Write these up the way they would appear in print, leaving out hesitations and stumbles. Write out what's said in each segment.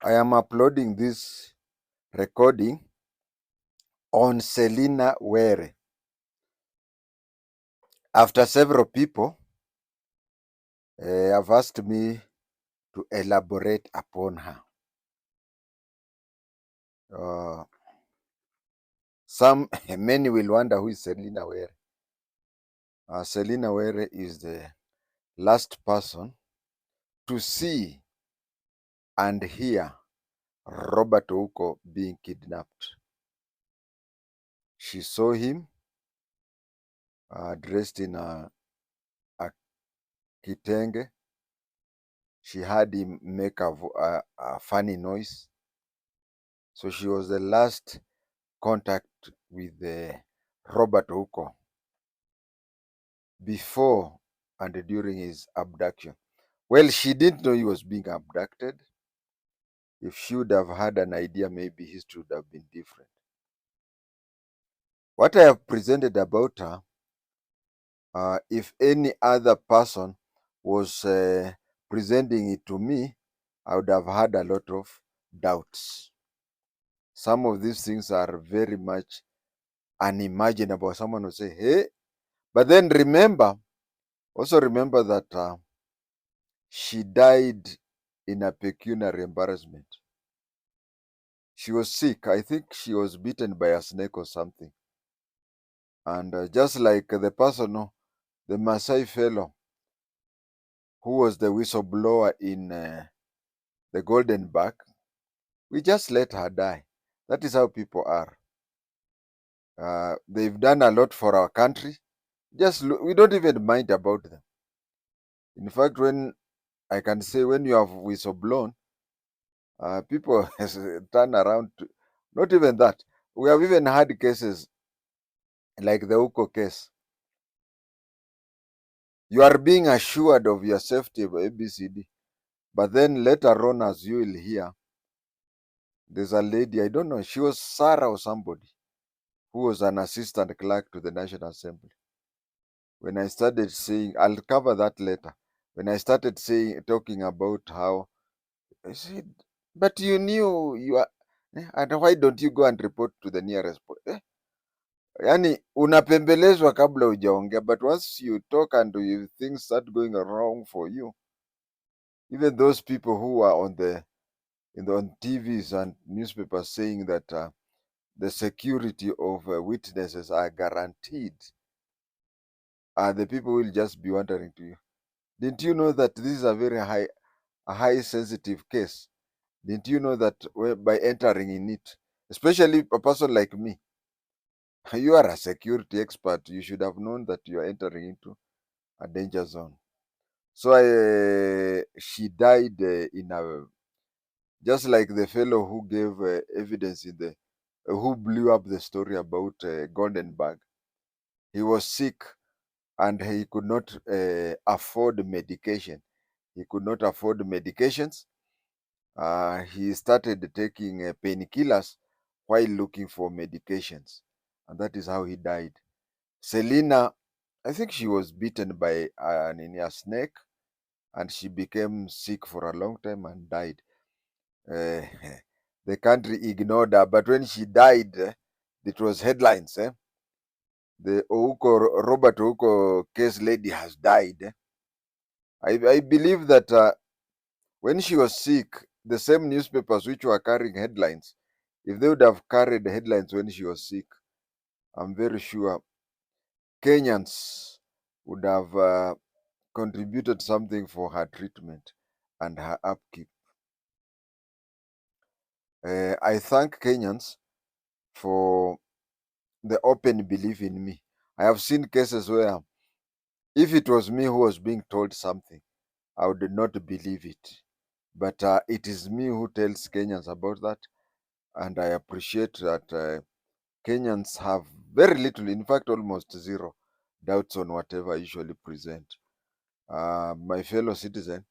I am uploading this recording on Selena Were. After several people have asked me to elaborate upon her. Many will wonder who is Selena Were. Selena Were is the last person to see and hear Robert Ouko being kidnapped. She saw him dressed in a kitenge. She heard him make a funny noise. So she was the last contact with Robert Ouko before and during his abduction. Well, she didn't know he was being abducted. If she would have had an idea, maybe history would have been different. What I have presented about her, if any other person was presenting it to me, I would have had a lot of doubts. Some of these things are very much unimaginable. Someone will say, hey, but then also remember that she died in a pecuniary embarrassment. She was sick. I think she was bitten by a snake or something. And just like the person, the Maasai fellow, who was the whistleblower in the Golden Bag, we just let her die. That is how people are. They've done a lot for our country. We don't even mind about them. In fact, when I can say when you have whistleblown, people turn around. Not even that. We have even had cases like the Ouko case. You are being assured of your safety by ABCD. But then later on, as you will hear, there's a lady, I don't know, she was Sarah or somebody, who was an assistant clerk to the National Assembly. When I started saying, I'll cover that later. When I started talking about how, I said, but you knew you are, and why don't you go and report to the nearest police? Yani unapembelezwa kabla hujaongea, but once you talk and things start going wrong for you, even those people who are on TVs and newspapers saying that the security of witnesses are guaranteed, the people will just be wondering to you, didn't you know that this is a very high sensitive case? Didn't you know that by entering in it, especially a person like me, you are a security expert, you should have known that you are entering into a danger zone. So she died in a, just like the fellow who gave evidence in the who blew up the story about Golden Bag. He was sick and he could not afford medication. He could not afford medications. He started taking painkillers while looking for medications, and that is how he died. Selena, I think she was bitten by a snake, and she became sick for a long time and died. Uh, the country ignored her, but when she died, it was headlines. The Robert Ouko case lady has died. I believe that when she was sick, the same newspapers which were carrying headlines, if they would have carried headlines when she was sick, I'm very sure Kenyans would have contributed something for her treatment and her upkeep. I thank Kenyans for the open belief in me. I have seen cases where if it was me who was being told something, I would not believe it. But it is me who tells Kenyans about that, and I appreciate that Kenyans have very little, in fact, almost zero doubts on whatever I usually present. My fellow citizen,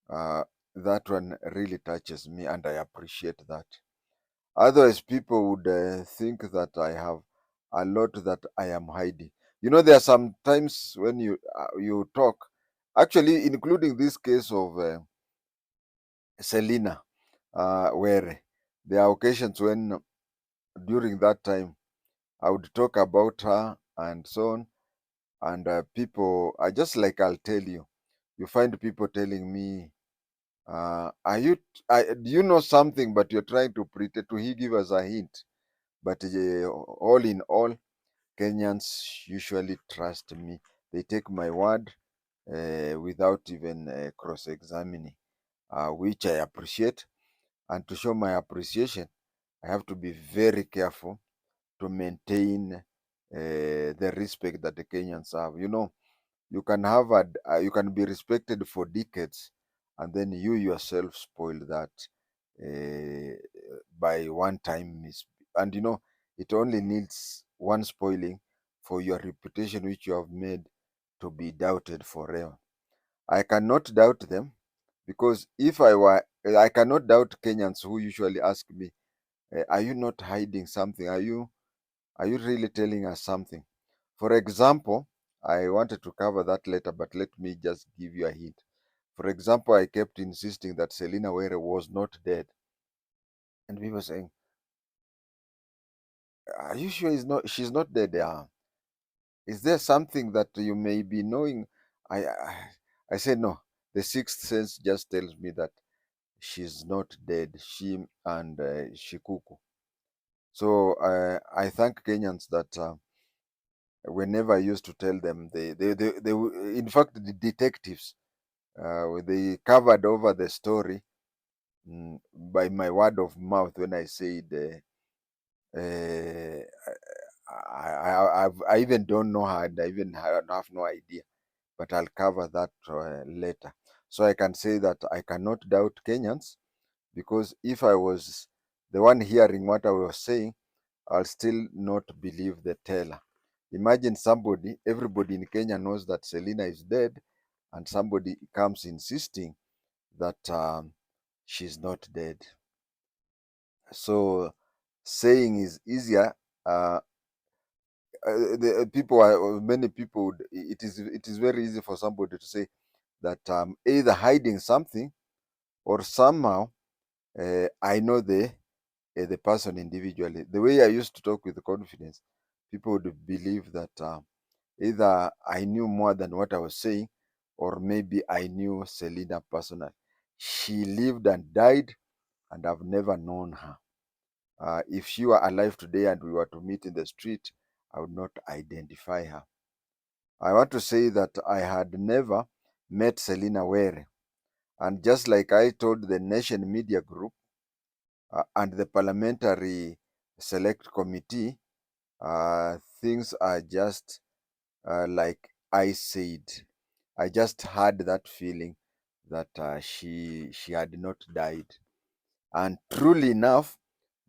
that one really touches me, and I appreciate that. Otherwise, people would think that I have a lot that I am hiding. You know, there are some times when you talk, actually, including this case of Selena. Were. There are occasions when during that time I would talk about her and so on, and people are just like I'll tell you. You find people telling me, "Are you? Do you know something?" But you're trying to pretend to give us a hint. But all in all, Kenyans usually trust me. They take my word without even cross-examining, which I appreciate. And to show my appreciation, I have to be very careful to maintain the respect that the Kenyans have. You can have you can be respected for decades, and then you yourself spoil that by one time and it only needs one spoiling for your reputation which you have made to be doubted forever. I cannot doubt them, because if I cannot doubt Kenyans who usually ask me, are you not hiding something? Are you really telling us something? For example, I wanted to cover that later, but let me just give you a hint. For example, I kept insisting that Selena Were was not dead. And people saying, are you sure she's not dead? Is there something that you may be knowing? I say no. The sixth sense just tells me that she's not dead. She and Shikuku. So I thank Kenyans that whenever I used to tell them, in fact, the detectives, they covered over the story by my word of mouth when I said, uh, I even don't know her, and I even have no idea, but I'll cover that later. So I can say that I cannot doubt Kenyans, because if I was the one hearing what I was saying, I'll still not believe the teller. Imagine everybody in Kenya knows that Selena is dead, and somebody comes insisting that she's not dead. So saying is easier. Uh, many people it is very easy for somebody to say that either hiding something, or somehow I know the person individually. The way I used to talk with confidence, people would believe that either I knew more than what I was saying, or maybe I knew Selena personally. She lived and died, and I've never known her. If she were alive today and we were to meet in the street, I would not identify her. I want to say that I had never met Selena Were. And just like I told the Nation Media Group and the Parliamentary Select Committee, things are just like I said. I just had that feeling that she had not died. And truly enough,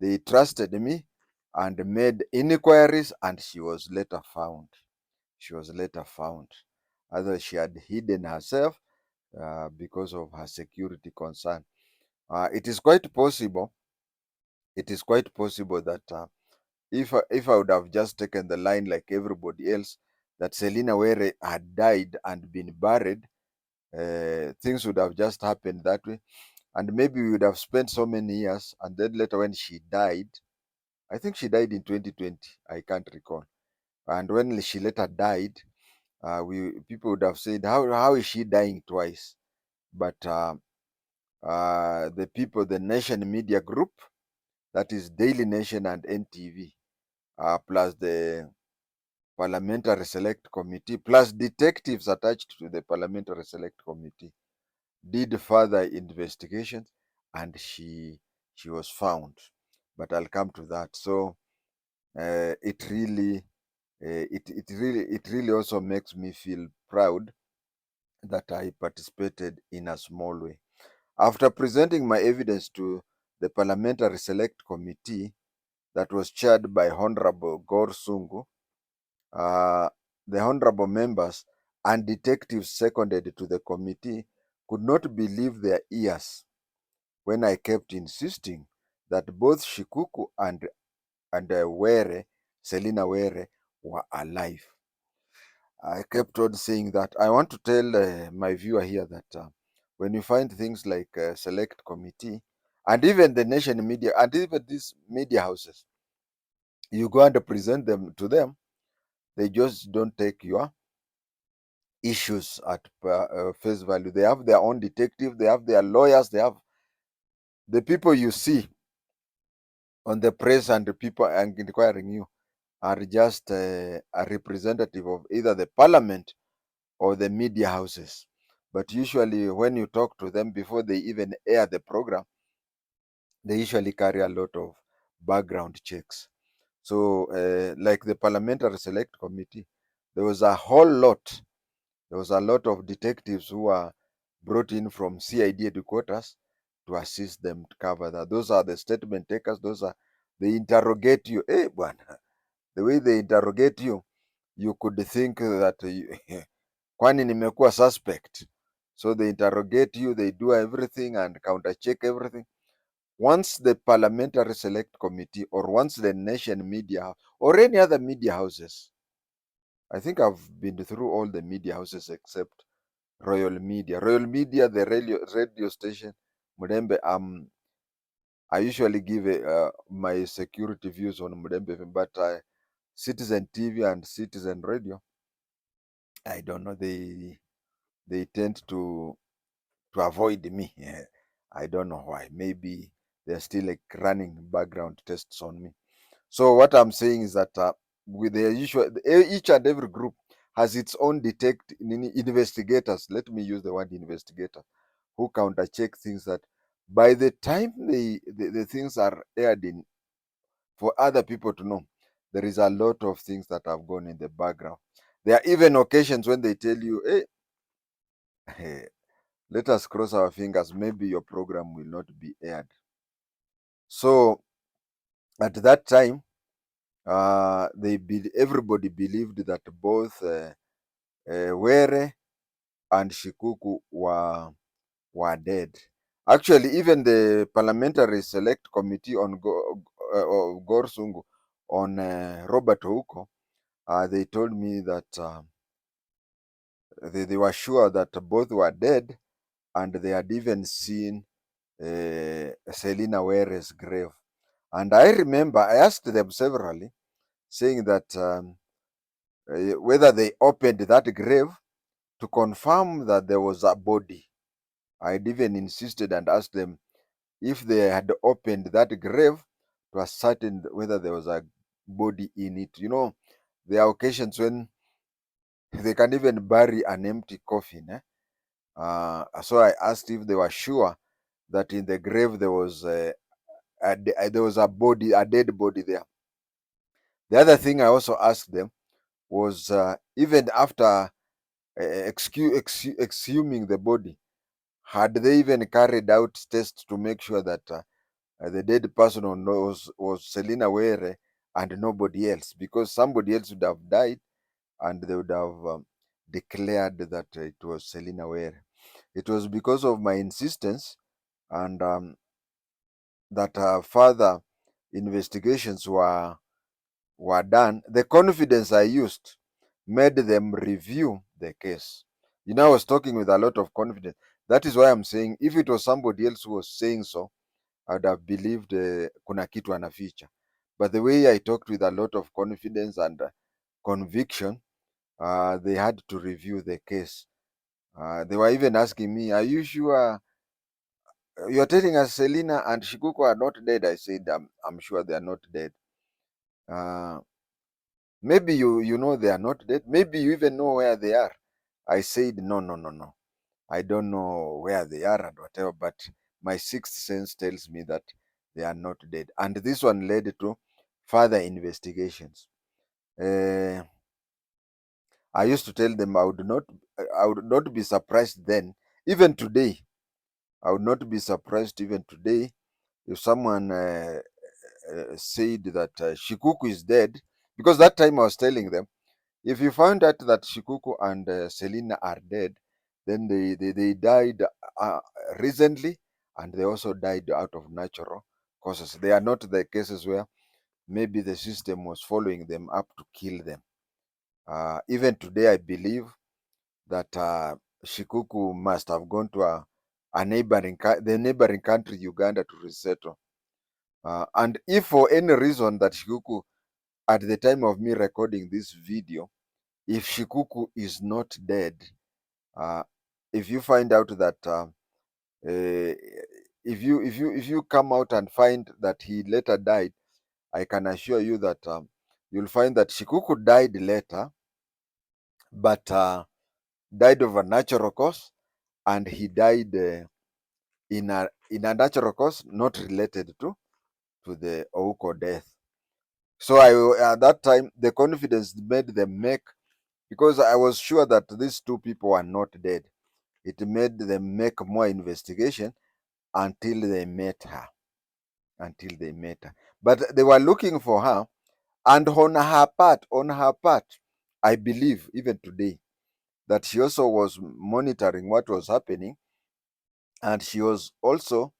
they trusted me and made inquiries, and she was later found. She was later found. Otherwise, she had hidden herself because of her security concern. It is quite possible. It is quite possible that if I would have just taken the line like everybody else, that Selena Were had died and been buried, things would have just happened that way, and maybe we would have spent so many years, and then later when she died, I think she died in 2020. I can't recall. And when she later died, we people would have said, how is she dying twice? But the Nation Media Group, that is Daily Nation and NTV, plus the Parliamentary Select Committee, plus detectives attached to the Parliamentary Select Committee, did further investigations, and she was found. But I'll come to that. So it really also makes me feel proud that I participated in a small way. After presenting my evidence to the Parliamentary Select Committee that was chaired by Honorable Gor Sungu, uh, the honorable members and detectives seconded to the committee could not believe their ears when I kept insisting that both Shikuku and Were, Selena Were, were alive. I kept on saying that. I want to tell my viewer here that when you find things like select committee, And even the nation media, and even these media houses, you go and present them to them, they just don't take your issues at face value. They have their own detective, they have their lawyers, they have the people you see on the press, and the people inquiring you are just a representative of either the parliament or the media houses. But usually, when you talk to them before they even air the program, they usually carry a lot of background checks. So, like the Parliamentary Select Committee, there was a whole lot. There was a lot of detectives who were brought in from CID headquarters to assist them to cover that. Those are the statement takers. Those are they interrogate you. Hey, bwana, the way they interrogate you, you could think that kwani nimekuwa suspect. So they interrogate you, they do everything and counter check everything. Once the Parliamentary Select Committee, or once the nation media or any other media houses, I think I've been through all the media houses except Royal Media. Royal Media, the radio station, Mudembe, I usually give my security views on Mudembe, but Citizen TV and Citizen Radio, I don't know, they tend to avoid me. I don't know why. Maybe they're still like running background tests on me. So what I'm saying is that with the usual, each and every group has its own investigators. Let me use the word investigator, who counter check things that by the time the things are aired in for other people to know, there is a lot of things that have gone in the background. There are even occasions when they tell you, hey, let us cross our fingers, maybe your program will not be aired. So at that time, everybody believed that both Were and Shikuku were dead. Actually, even the Parliamentary Select Committee on Gorsungu, on Robert Ouko, they told me that they were sure that both were dead, and they had even seen Selena Were's grave. And I remember I asked them severally, saying that whether they opened that grave to confirm that there was a body. I'd even insisted and asked them if they had opened that grave to ascertain whether there was a body in it. You know, there are occasions when they can even bury an empty coffin. So I asked if they were sure that in the grave there was there was a body, a dead body there. The other thing I also asked them was even after exhuming the body, had they even carried out tests to make sure that the dead person was Selena Were and nobody else? Because somebody else would have died and they would have declared that it was Selena Were. It was because of my insistence and that further investigations were done. The confidence I used made them review the case. You know, I was talking with a lot of confidence. That is why I'm saying if it was somebody else who was saying so, I'd have believed kuna kitu anaficha. But the way I talked with a lot of confidence and conviction, they had to review the case. They were even asking me, "Are you sure you're telling us Selena and Shikuku are not dead?" I said, "I'm sure they are not dead. Uh, Maybe you know they are not dead. Maybe you even know where they are." I said, "No, no, no, no. I don't know where they are and whatever, but my sixth sense tells me that they are not dead." And this one led to further investigations. Uh, I used to tell them I would not be surprised then, even today. I would not be surprised even today if someone said that Shikuku is dead, because that time I was telling them, if you find out that Shikuku and Selena are dead, then they died uh, recently, and they also died out of natural causes. They are not the cases where maybe the system was following them up to kill them. Even today, I believe that Shikuku must have gone to the neighboring country Uganda to resettle. And if for any reason that Shikuku, at the time of me recording this video, if Shikuku is not dead, if you find out that if you come out and find that he later died, I can assure you that you'll find that Shikuku died later, but died of a natural cause, and he died in a natural cause not related to the Ouko death. So at that time the confidence made them make, because I was sure that these two people are not dead. It made them make more investigation until they met her. But they were looking for her, and on her part, I believe even today that she also was monitoring what was happening, and she was also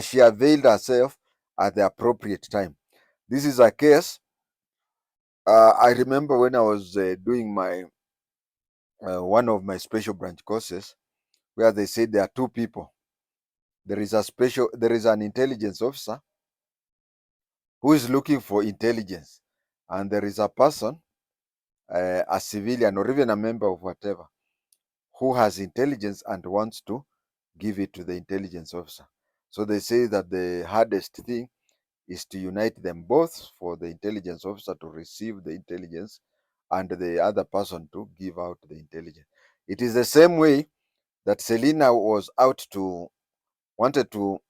she availed herself at the appropriate time. This is a case. I remember when I was doing my one of my special branch courses, where they said there are two people. There is an intelligence officer who is looking for intelligence, and there is a person, a civilian or even a member of whatever, who has intelligence and wants to give it to the intelligence officer. So they say that the hardest thing is to unite them both, for the intelligence officer to receive the intelligence and the other person to give out the intelligence. It is the same way that Selena was out to wanted to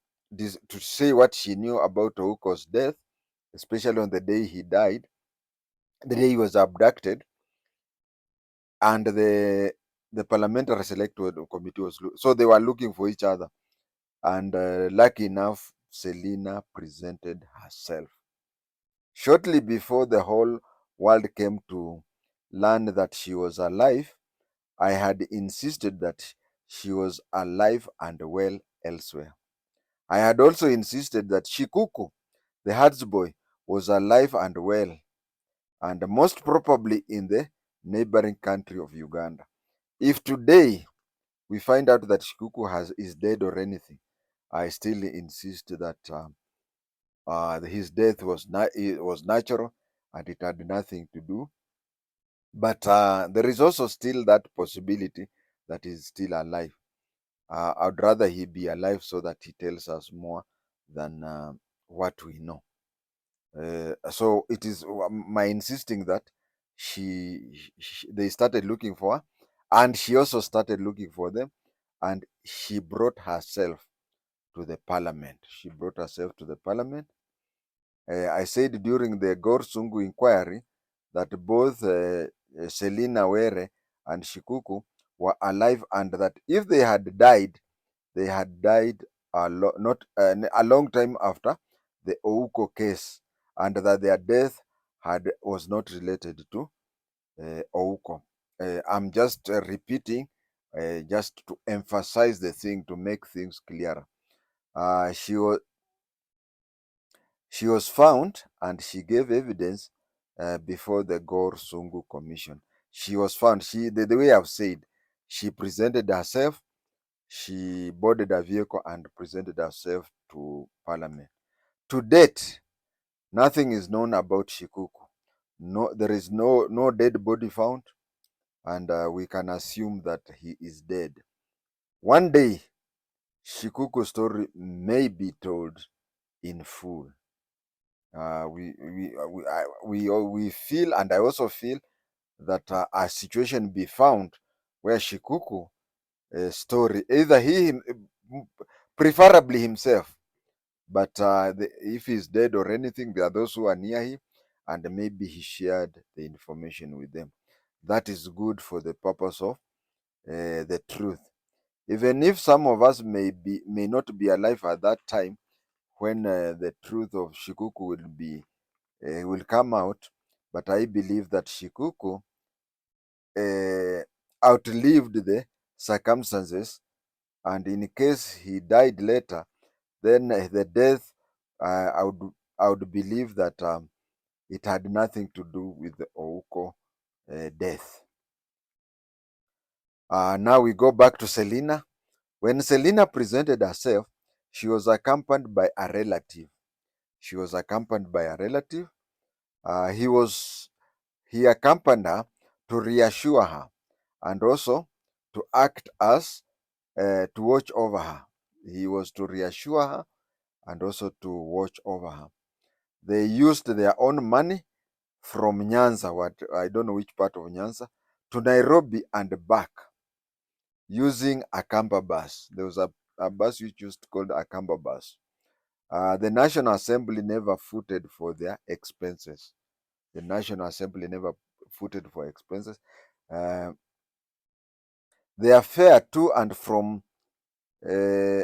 say what she knew about Ouko's death, especially on the day he died, the day he was abducted, and the parliamentary select committee was so they were looking for each other, and lucky enough, Selena presented herself shortly before the whole world came to learn that she was alive. I had insisted that she was alive and well elsewhere. I had also insisted that Shikuku, the Boy, was alive and well, and most probably in the neighboring country of Uganda. If today we find out that Shikuku is dead or anything, I still insist that his death was natural and it had nothing to do. But there is also still that possibility that he's still alive. I'd rather he be alive so that he tells us more than what we know. So it is my insisting that they started looking for her, and she also started looking for them, and she brought herself to the parliament. I said during the Gorsungu inquiry that both Selena Were and Shikuku were alive, and that if they had died, they had died not a long time after the Ouko case, and that their death was not related to Ouko. I'm just repeating, just to emphasize the thing, to make things clearer. She was found and she gave evidence before the Gor Sungu Commission. She was found. The way I've said, she presented herself. She boarded a vehicle and presented herself to Parliament. To date, nothing is known about Shikuku. No, there is no dead body found, and we can assume that he is dead. One day, Shikuku's story may be told in full. We feel, and I also feel that a situation be found where Shikuku story, either preferably himself, but if he's dead or anything, there are those who are near him, and maybe he shared the information with them. That is good for the purpose of the truth. Even if some of us may not be alive at that time when the truth of Shikuku will come out, but I believe that Shikuku outlived the circumstances, and in case he died later, then the death, I would believe that it had nothing to do with the Ouko death. Now we go back to Selena. When Selena presented herself, she was accompanied by a relative. She was accompanied by a relative. He accompanied her to reassure her and also to act as to watch over her. He was to reassure her and also to watch over her. They used their own money from Nyanza, what I don't know which part of Nyanza, to Nairobi and back using a camper bus. There was a bus which used called a camper bus. The National Assembly never footed for their expenses. The National Assembly never footed for expenses. Uh, their fare to and from uh,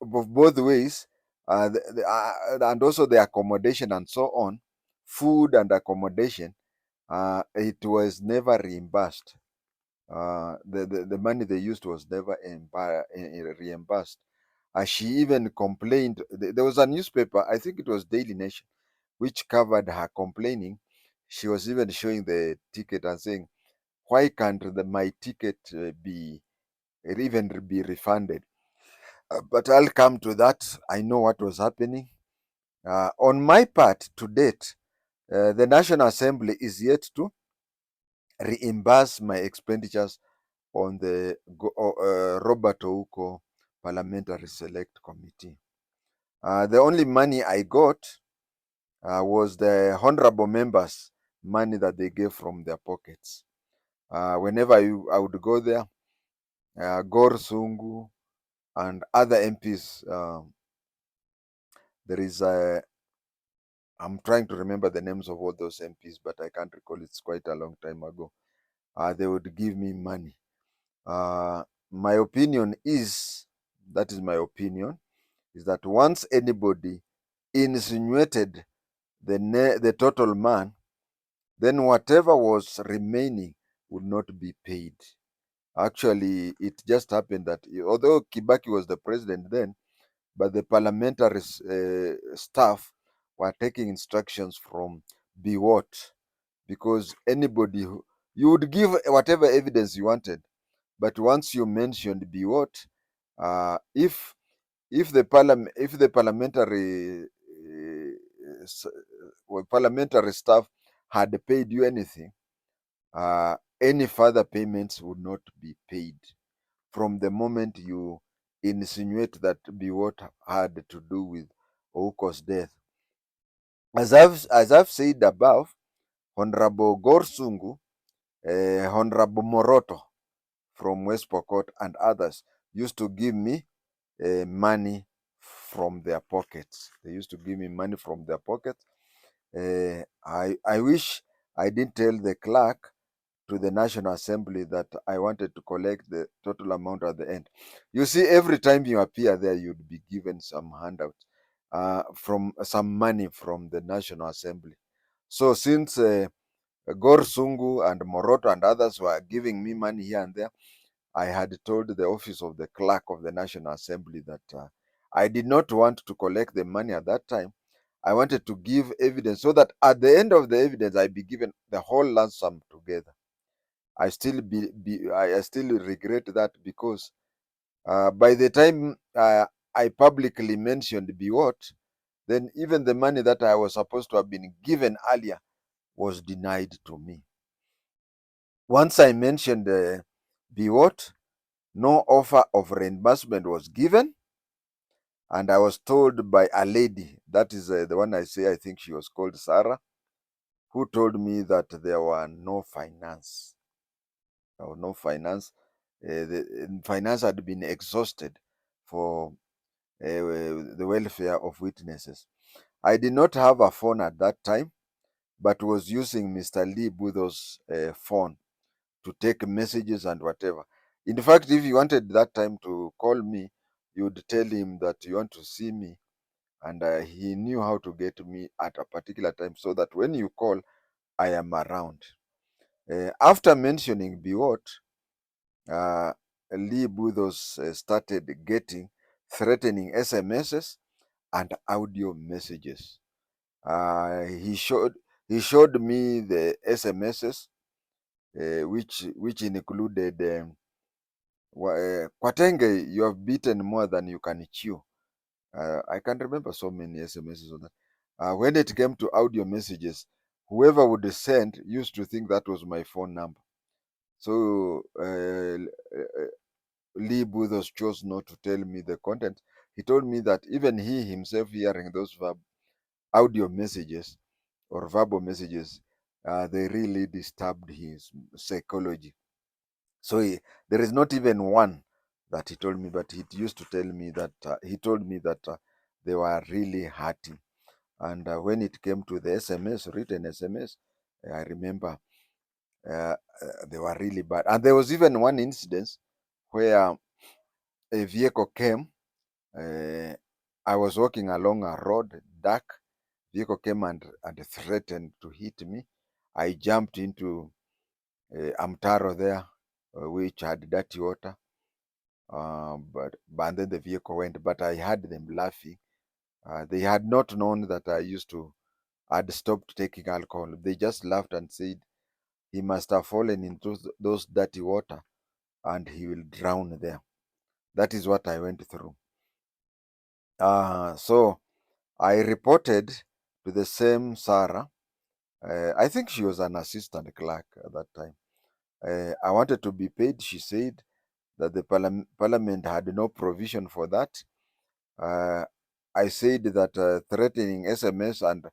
both ways, and also the accommodation and so on, food and accommodation, it was never reimbursed. The money they used was never reimbursed. She even complained. There was a newspaper, I think it was Daily Nation, which covered her complaining. She was even showing the ticket and saying, "Why can't my ticket be even be refunded?" But I'll come to that. I know what was happening. On my part, to date, the National Assembly is yet to reimburse my expenditures on the Robert Ouko Parliamentary Select Committee. The only money I got was the honorable members' money that they gave from their pockets. Whenever I would go there, Gor Sungu and other MPs, there is a I'm trying to remember the names of all those MPs, but I can't recall. It's quite a long time ago. They would give me money. My opinion is, that is my opinion, is that once anybody insinuated the total man, then whatever was remaining would not be paid. Actually, it just happened that although Kibaki was the president then, but the parliamentary staff were taking instructions from Biwot, because anybody who you would give whatever evidence you wanted, but once you mentioned Biwot, if the parliamentary parliamentary staff had paid you anything, any further payments would not be paid from the moment you insinuate that Biwot had to do with Ouko's death. As I've said above, Honorable Gorsungu, Honorable Moroto from West Pokot and others used to give me money from their pockets. They used to give me money from their pockets. I wish I didn't tell the clerk to the National Assembly that I wanted to collect the total amount at the end. You see, every time you appear there, you'd be given some handouts from some money from the National Assembly. So since Gor Sungu and Moroto and others were giving me money here and there, I had told the office of the clerk of the National Assembly that I did not want to collect the money at that time. I wanted to give evidence so that at the end of the evidence, I'd be given the whole lump sum together. I still regret that, because by the time I publicly mentioned Biwot, then even the money that I was supposed to have been given earlier was denied to me. Once I mentioned Biwot, no offer of reimbursement was given, and I was told by a lady, that is the one I say, I think she was called Sarah, who told me that there were no finance. There was no finance. The finance had been exhausted for the welfare of witnesses. I did not have a phone at that time, but was using Mr. Lee Budho's phone to take messages and whatever. In fact, if you wanted that time to call me, you would tell him that you want to see me, and he knew how to get me at a particular time so that when you call, I am around. After mentioning Biwot, uh, Lee Budhos started getting threatening SMSs and audio messages. He showed me the SMSs, which included Kwa Tenge, you have beaten more than you can chew. I can remember so many SMSs on that. When it came to audio messages, whoever would send used to think that was my phone number. So Lee Buzos chose not to tell me the content. He told me that even he himself hearing those audio messages or verbal messages, they really disturbed his psychology. So there is not even one that he told me, but he used to tell me that he told me that they were really hurting. And when it came to the SMS, written SMS, I remember they were really bad. And there was even one incident where a vehicle came. I was walking along a road, dark. Vehicle came and threatened to hit me. I jumped into a mtaro there, which had dirty water. But then the vehicle went. But I had them laughing. They had not known that I'd stopped taking alcohol. They just laughed and said he must have fallen into those dirty water and he will drown there. That is what I went through. So I reported to the same Sarah. I think she was an assistant clerk at that time. I wanted to be paid. She said that the parliament had no provision for that. I said that threatening SMS and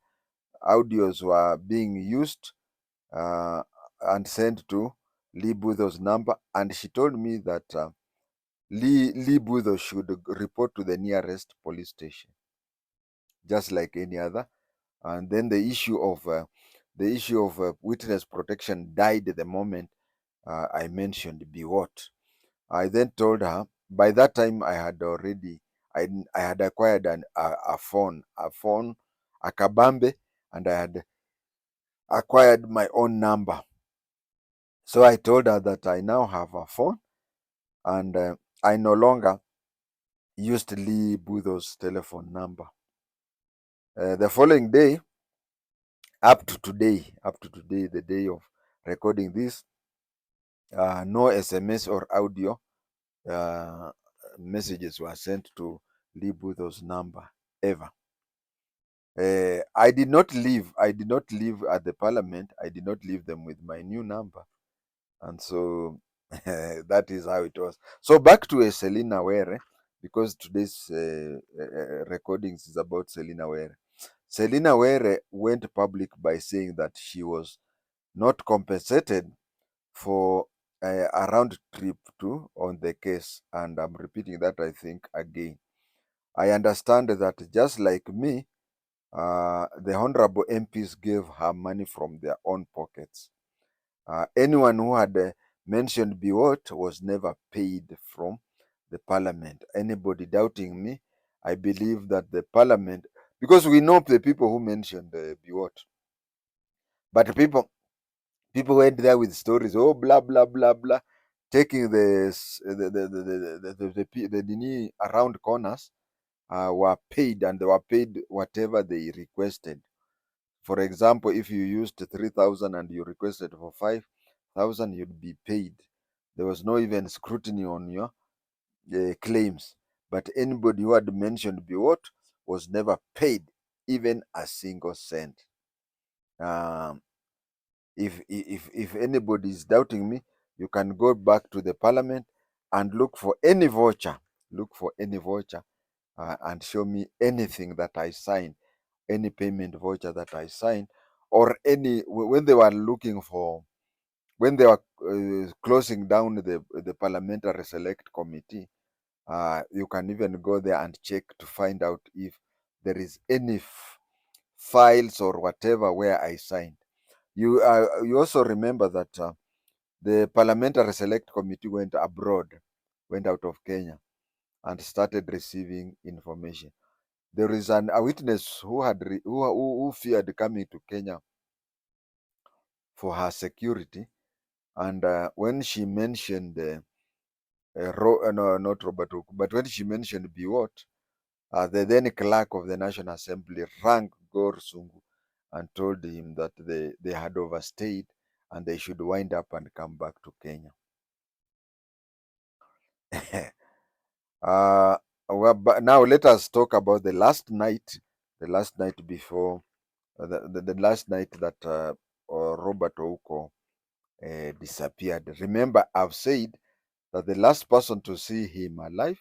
audios were being used and sent to Lee Butho's number, and she told me that Lee Butho should report to the nearest police station, just like any other. And then the issue of witness protection died the moment I mentioned be what. I then told her. By that time, I had acquired a phone, a kabambe, and I had acquired my own number. So I told her that I now have a phone, and I no longer used Lee Butho's telephone number. The following day, up to today, the day of recording this, no SMS or audio messages were sent to Lee Butho's number ever. I did not leave at the parliament. I did not leave them with my new number. And so that is how it was. So back to Selena Were, because today's recordings is about Selena Were. Selena Were went public by saying that she was not compensated for a round trip on the case. And I'm repeating that, I think, again. I understand that just like me, the honorable MPs gave her money from their own pockets. Anyone who had mentioned Biwott was never paid from the parliament. Anybody doubting me, I believe that the parliament, because we know the people who mentioned Biwott, but people went there with stories, oh blah blah blah blah, taking the around corners were paid, and they were paid whatever they requested. For example, if you used 3,000 and you requested for 5,000, you'd be paid. There was no even scrutiny on your claims. But anybody who had mentioned Biwott was never paid even a single cent. Um, if anybody is doubting me, you can go back to the parliament and look for any voucher. Look for any voucher and show me anything that I signed, any payment voucher that I signed, or when they were looking for, when they were closing down the parliamentary select committee. You can even go there and check to find out if there is any files or whatever where I signed. You also remember that the parliamentary select committee went abroad, went out of Kenya, and started receiving information. There is a witness who feared coming to Kenya for her security, and when she mentioned no, not Robert Ouko, but when she mentioned Biwott, the then clerk of the National Assembly rang Gor Sungu and told him that they had overstayed and they should wind up and come back to Kenya. But now let us talk about the last night before the last night that Robert Ouko disappeared. Remember, I've said that the last person to see him alive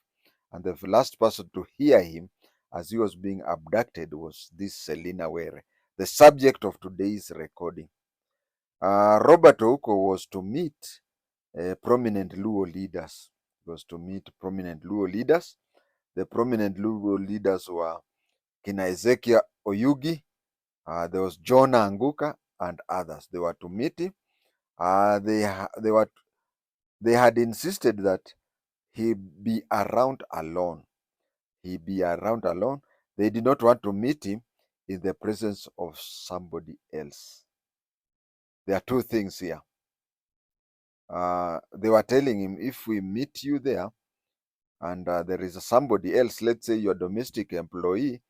and the last person to hear him as he was being abducted was this Selena Were, the subject of today's recording. Robert Ouko was to meet prominent Luo leaders. He was to meet prominent Luo leaders. The prominent Luo leaders were Kina Ezekiel Oyugi, there was John Anguka, and others. They were to meet him. They had insisted that he be around alone. He be around alone. They did not want to meet him in the presence of somebody else. There are two things here. They were telling him, if we meet you there and there is somebody else, let's say your domestic employee,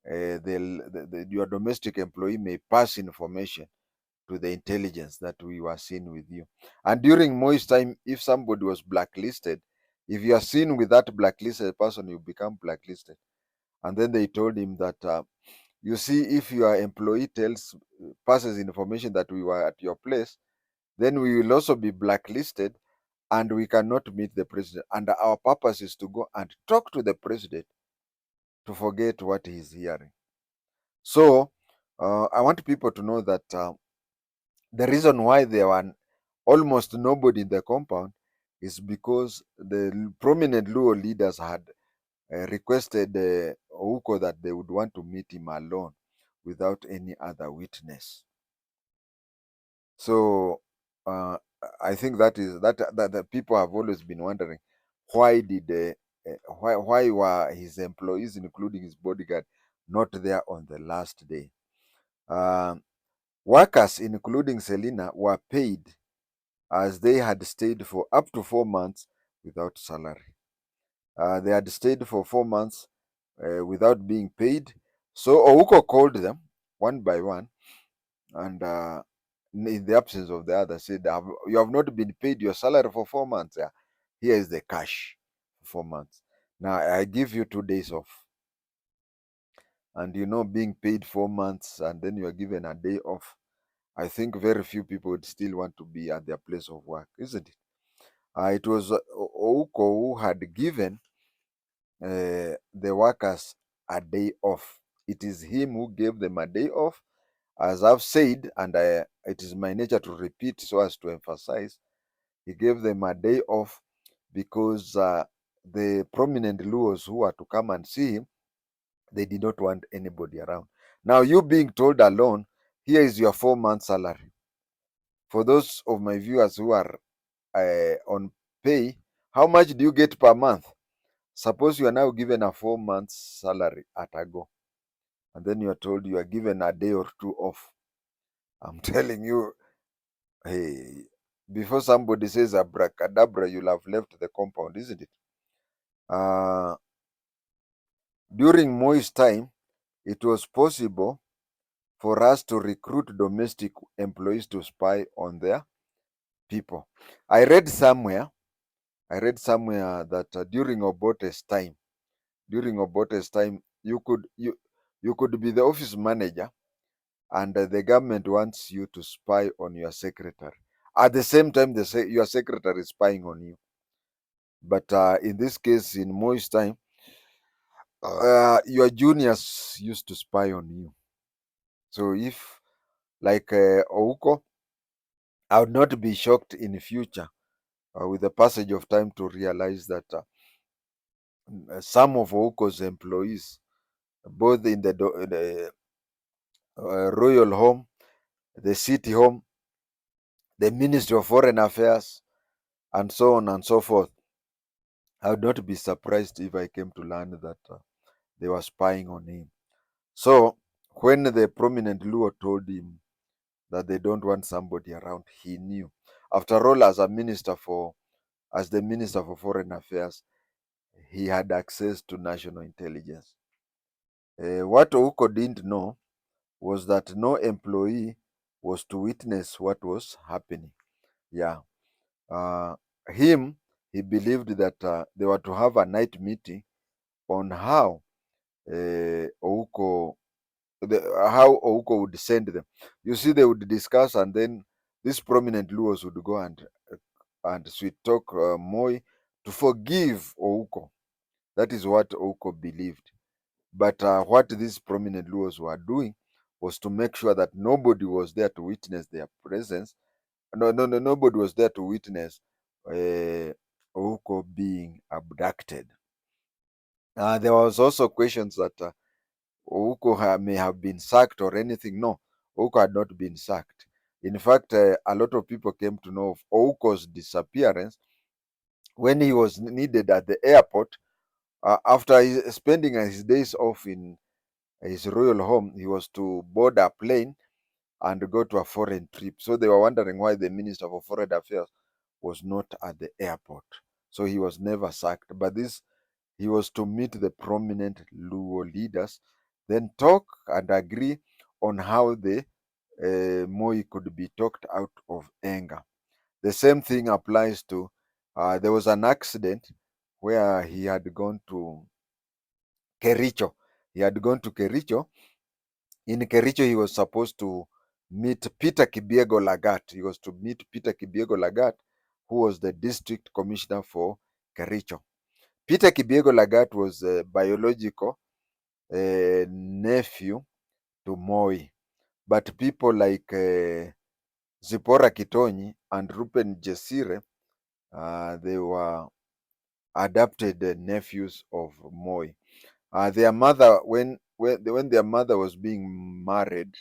your domestic employee may pass information to the intelligence that we were seen with you. And during Moi's time, if somebody was blacklisted, if you are seen with that blacklisted person, you become blacklisted. And then they told him that, you see, if your employee passes information that we were at your place, then we will also be blacklisted and we cannot meet the president. And our purpose is to go and talk to the president to forget what he's hearing. So I want people to know that the reason why there were almost nobody in the compound is because the prominent Luo leaders had requested Ouko that they would want to meet him alone without any other witness. So I think that the people have always been wondering, why were his employees, including his bodyguard, not there on the last day? Workers, including Selena, were paid as they had stayed for up to 4 months without salary. They had stayed for 4 months without being paid. So Ouko called them one by one, and in the absence of the other, said, you have not been paid your salary for 4 months. Yeah. Here is the cash for 4 months. Now I give you 2 days off. And being paid 4 months and then you are given a day off, I think very few people would still want to be at their place of work, isn't it? It was Ouko who had given the workers a day off. It is him who gave them a day off. As I've said, and it is my nature to repeat so as to emphasize, he gave them a day off because the prominent Luos who are to come and see him, they did not want anybody around. Now, you being told alone, here is your 4 months salary. For those of my viewers who are on pay, how much do you get per month? Suppose you are now given a 4 months salary at a go, and then you are told you are given a day or two off. I'm telling you, hey, before somebody says abracadabra, you'll have left the compound, isn't it? During Moi's time, it was possible for us to recruit domestic employees to spy on their people. I read somewhere that during Obote's time, you could be the office manager, and the government wants you to spy on your secretary. At the same time, your secretary is spying on you. But in this case, in Moi's time, your juniors used to spy on you. So if, like Ouko, I would not be shocked in the future with the passage of time to realize that some of Ouko's employees, both in the royal home, the city home, the Ministry of Foreign Affairs, and so on and so forth, I would not be surprised if I came to learn that they were spying on him. So when the prominent Luo told him that they don't want somebody around, he knew. After all, as the Minister for Foreign Affairs, he had access to national intelligence. What Ouko didn't know was that no employee was to witness what was happening. Yeah. He he believed that they were to have a night meeting on how Ouko how Ouko would send them. You see, they would discuss, and then these prominent Luos would go and sweet talk Moi to forgive Ouko. That is what Ouko believed. But what these prominent Luos were doing was to make sure that nobody was there to witness their presence. No, nobody was there to witness Ouko being abducted. There was also questions that Ouko may have been sacked or anything. No, Ouko had not been sacked. In fact, a lot of people came to know of Ouko's disappearance when he was needed at the airport. After spending his days off in his royal home, he was to board a plane and go to a foreign trip. So they were wondering why the Minister for Foreign Affairs was not at the airport. So he was never sacked. But he was to meet the prominent Luo leaders, then talk and agree on how the Moi could be talked out of anger. The same thing applies to, there was an accident where he had gone to Kericho. He had gone to Kericho. In Kericho, he was supposed to meet Peter Kibiego Lagat. He was to meet Peter Kibiego Lagat, who was the district commissioner for Kericho. Peter Kibiego Lagat was a biological nephew to Moi. But people like Zipporah Kitonyi and Ruben Jesire, they were adopted nephews of Moi. Their mother, when their mother was being married,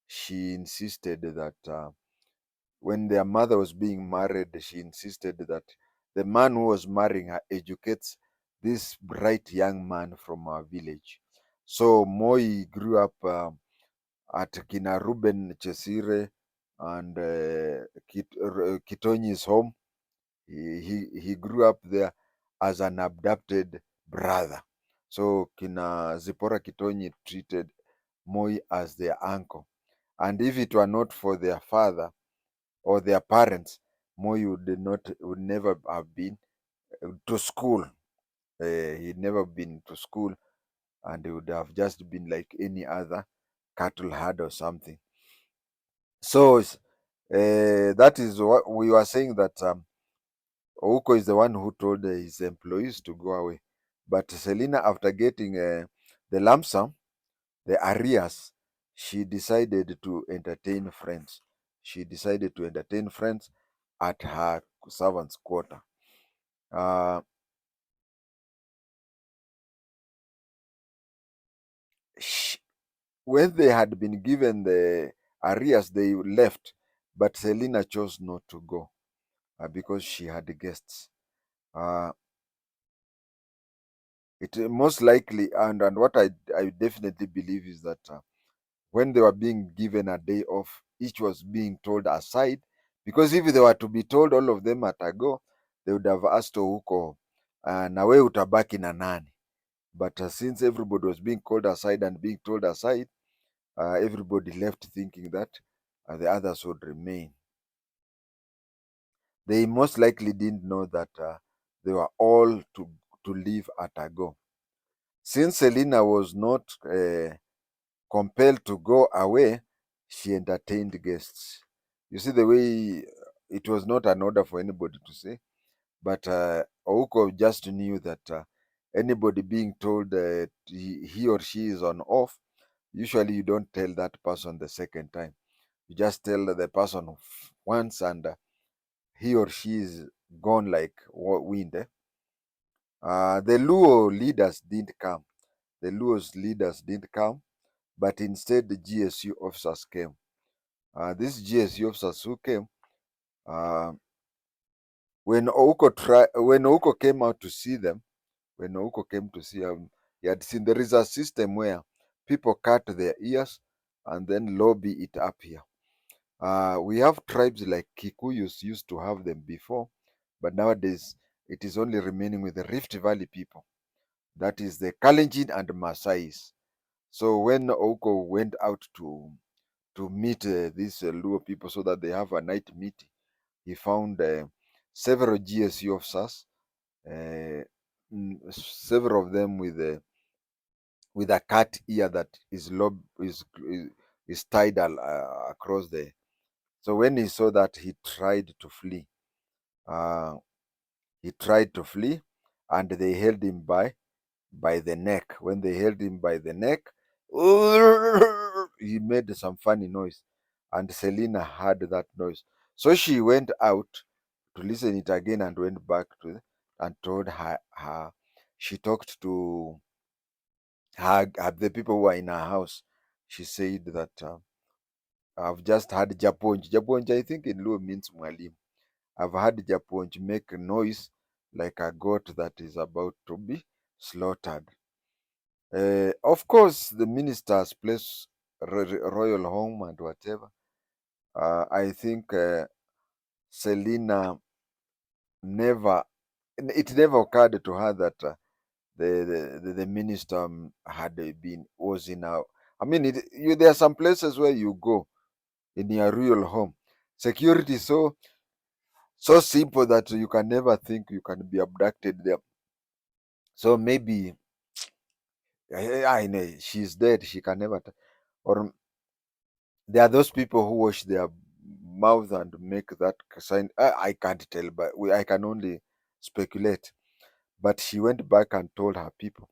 she insisted that when their mother was being married, she insisted that the man who was marrying her educates this bright young man from our village. So Moi grew up at Kina Ruben Chesire and Kitonyi's home. He grew up there as an abducted brother. So Kina Zipporah Kitonyi treated Moi as their uncle. And if it were not for their father or their parents, Moi would never have been to school. He'd never been to school, and he would have just been like any other cattle herd or something. So that is what we were saying, that Ouko is the one who told his employees to go away. But Selena, after getting the lump sum, the arrears, she decided to entertain friends. She decided to entertain friends at her servants' quarter. Uh, sh when they had been given the arrears, they left, but Selena chose not to go because she had guests. Uh, it most likely, and what I definitely believe is that when they were being given a day off, each was being told aside, because if they were to be told all of them at a go, they would have asked Ouko, na wewe utabaki na nani? But since everybody was being called aside and being told aside, everybody left thinking that the others would remain. They most likely didn't know that they were all to leave at a go. Since Selena was not compelled to go away, she entertained guests. You see, the way it was not an order for anybody to say, but Ouko just knew that anybody being told that he or she is on off, usually you don't tell that person the second time. You just tell the person once, and he or she is gone like wind. The Luo leaders didn't come. The Luo's leaders didn't come, but instead the GSU officers came. These GSU officers who came, when Ouko came out to see them, when Ouko came to see him, he had seen there is a system where people cut their ears and then lobby it up here. We have tribes like Kikuyus used to have them before, but nowadays it is only remaining with the Rift Valley people. That is the Kalenjin and Maasais. So when Ouko went out to meet these Luo people so that they have a night meeting, he found several GSU officers, several of them with a cat ear that is tied across there. So when he saw that, he tried to flee. Uh, he tried to flee, and they held him by the neck. When they held him by the neck, he made some funny noise, and Selena heard that noise. So she went out to listen it again and went back to and told her she talked to the people who were in her house. She said that I've just had Japonj. Japonj, I think in Luo means mwalimu. I've had Japonj make a noise like a goat that is about to be slaughtered. Of course, the minister's place, royal home and whatever. I think Selena it never occurred to her that the minister was in a. I mean, there are some places where you go in your real home. Security is so simple that you can never think you can be abducted there. So maybe I know she's dead. She can never. Or there are those people who wash their mouth and make that sign. I can't tell, but I can only speculate. But she went back and told her people,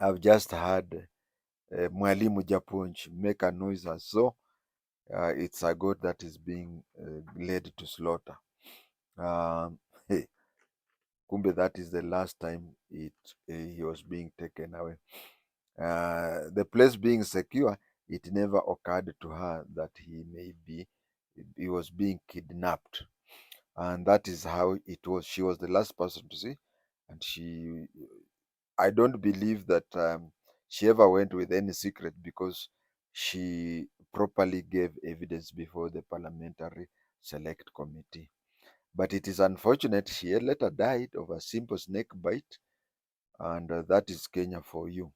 "I've just had Mwalimu Japonj make a noise as though it's a goat that is being led to slaughter." Hey, kumbe that is the last time he was being taken away. The place being secure, it never occurred to her that he was being kidnapped. And that is how it was. She was the last person to see, and I don't believe that she ever went with any secret, because she properly gave evidence before the Parliamentary Select Committee. But it is unfortunate she later died of a simple snake bite, and that is Kenya for you.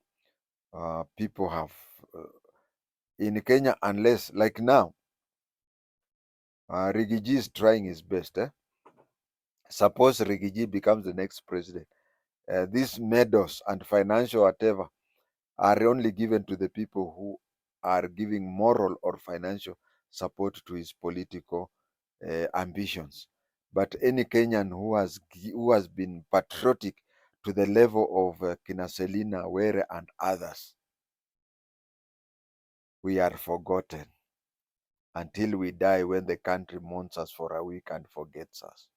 People have in Kenya, unless like now, Rigiji is trying his best. Suppose Rigiji becomes the next president, these medals and financial whatever are only given to the people who are giving moral or financial support to his political ambitions. But any Kenyan who has been patriotic to the level of Kina Selina Were and others, we are forgotten until we die, when the country mourns us for a week and forgets us.